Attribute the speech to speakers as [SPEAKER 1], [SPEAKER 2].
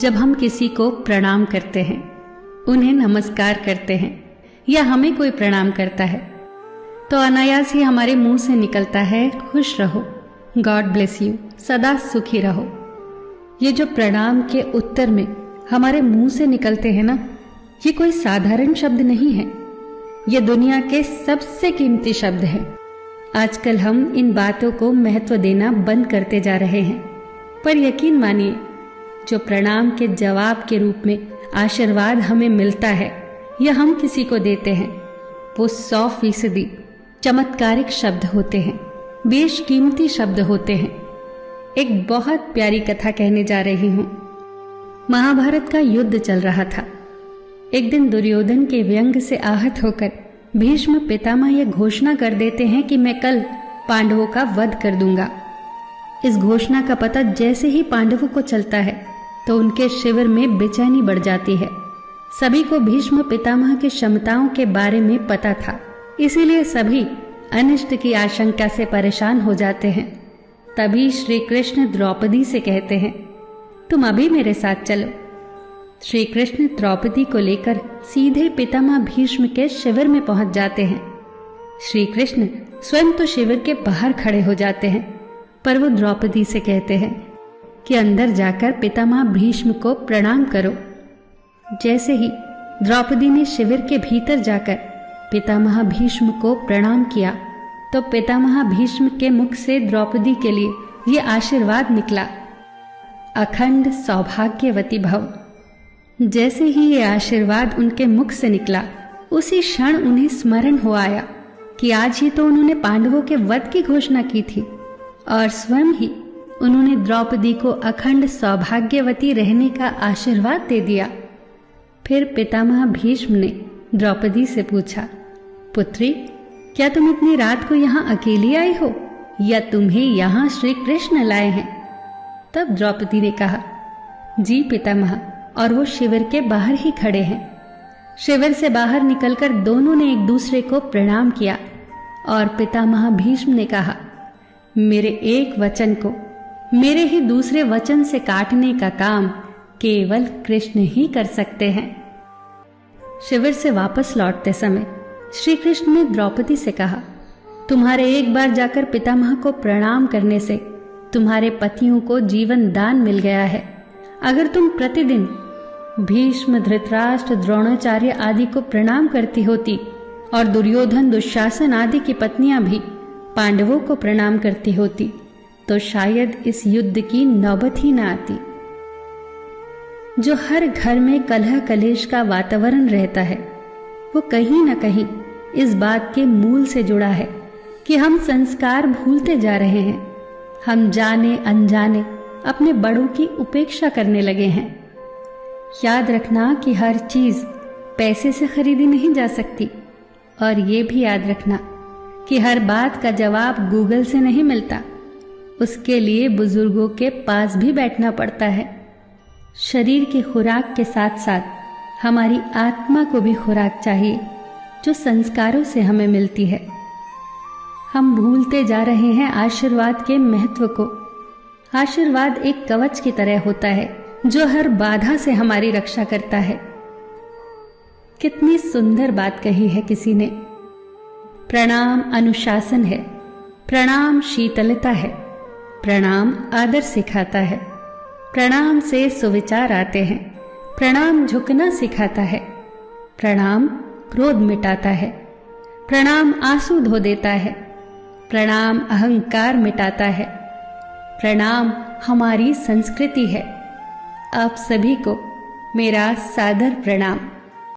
[SPEAKER 1] जब हम किसी को प्रणाम करते हैं, उन्हें नमस्कार करते हैं या हमें कोई प्रणाम करता है, तो अनायास ही हमारे मुंह से निकलता है खुश रहो, गॉड ब्लेस यू, सदा सुखी रहो। ये जो प्रणाम के उत्तर में हमारे मुंह से निकलते हैं ना, ये कोई साधारण शब्द नहीं है। ये दुनिया के सबसे कीमती शब्द हैं। आजकल हम इन बातों को महत्व देना बंद करते जा रहे हैं, पर यकीन मानिए, जो प्रणाम के जवाब के रूप में आशीर्वाद हमें मिलता है या हम किसी को देते हैं, वो 100% चमत्कारिक शब्द होते हैं, बेशकीमती शब्द होते हैं। एक बहुत प्यारी कथा कहने जा रही हूं। महाभारत का युद्ध चल रहा था। एक दिन दुर्योधन के व्यंग से आहत होकर भीष्म पितामह यह घोषणा कर देते हैं कि मैं कल पांडवों का वध कर दूंगा। इस घोषणा का पता जैसे ही पांडवों को चलता है तो उनके शिविर में बेचैनी बढ़ जाती है। सभी को भीष्म पितामह की क्षमताओं के बारे में पता था, इसीलिए सभी अनिष्ट की आशंका से परेशान हो जाते हैं। तभी श्री कृष्ण द्रौपदी से कहते हैं, तुम अभी मेरे साथ चलो। श्री कृष्ण द्रौपदी को लेकर सीधे पितामह भीष्म के शिविर में पहुंच जाते हैं। श्री कृष्ण स्वयं तो शिविर के बाहर खड़े हो जाते हैं, पर वो द्रौपदी से कहते हैं कि अंदर जाकर पितामह भीष्म को प्रणाम करो। जैसे ही द्रौपदी ने शिविर के भीतर जाकर पितामह भीष्म को प्रणाम किया, तो पितामह भीष्म के मुख से द्रौपदी के लिए ये आशीर्वाद निकला, अखंड सौभाग्यवती भव। जैसे ही ये आशीर्वाद उनके मुख से निकला, उसी क्षण उन्हें स्मरण हो आया कि आज ही तो उन्होंने पांडवों के वध की घोषणा की थी और स्वयं ही उन्होंने द्रौपदी को अखंड सौभाग्यवती रहने का आशीर्वाद दे दिया। फिर पितामह भीष्म ने द्रौपदी से पूछा, पुत्री, क्या तुम इतनी रात को यहाँ अकेली आई हो या तुम्हें यहाँ श्री कृष्ण लाए हैं? तब द्रौपदी ने कहा, जी पितामह, और वो शिविर के बाहर ही खड़े हैं। शिविर से बाहर निकलकर दोनों ने एक दूसरे को प्रणाम किया और पितामह भीष्म ने कहा, मेरे एक वचन को मेरे ही दूसरे वचन से काटने का काम केवल कृष्ण ही कर सकते हैं। शिविर से वापस लौटते समय श्री कृष्ण ने द्रौपदी से कहा, तुम्हारे एक बार जाकर पितामह को प्रणाम करने से तुम्हारे पतियों को जीवन दान मिल गया है। अगर तुम प्रतिदिन भीष्म, धृतराष्ट्र, द्रोणाचार्य आदि को प्रणाम करती होती और दुर्योधन, दुशासन आदि की पत्नियां भी पांडवों को प्रणाम करती होती, तो शायद इस युद्ध की नौबत ही न आती। जो हर घर में कलह कलेश का वातावरण रहता है, वो कहीं न कहीं इस बात के मूल से जुड़ा है कि हम संस्कार भूलते जा रहे हैं। हम जाने अनजाने अपने बड़ों की उपेक्षा करने लगे हैं। याद रखना कि हर चीज पैसे से खरीदी नहीं जा सकती, और ये भी याद रखना कि हर बात का जवाब गूगल से नहीं मिलता। उसके लिए बुजुर्गों के पास भी बैठना पड़ता है। शरीर की खुराक के साथ साथ हमारी आत्मा को भी खुराक चाहिए, जो संस्कारों से हमें मिलती है। हम भूलते जा रहे हैं आशीर्वाद के महत्व को। आशीर्वाद एक कवच की तरह होता है, जो हर बाधा से हमारी रक्षा करता है। कितनी सुंदर बात कही है किसी ने। प्रणाम अनुशासन है, प्रणाम शीतलता है, प्रणाम आदर सिखाता है, प्रणाम से सुविचार आते हैं, प्रणाम झुकना सिखाता है, प्रणाम क्रोध मिटाता है, प्रणाम आंसू धो देता है, प्रणाम अहंकार मिटाता है, प्रणाम हमारी संस्कृति है। आप सभी को मेरा सादर प्रणाम।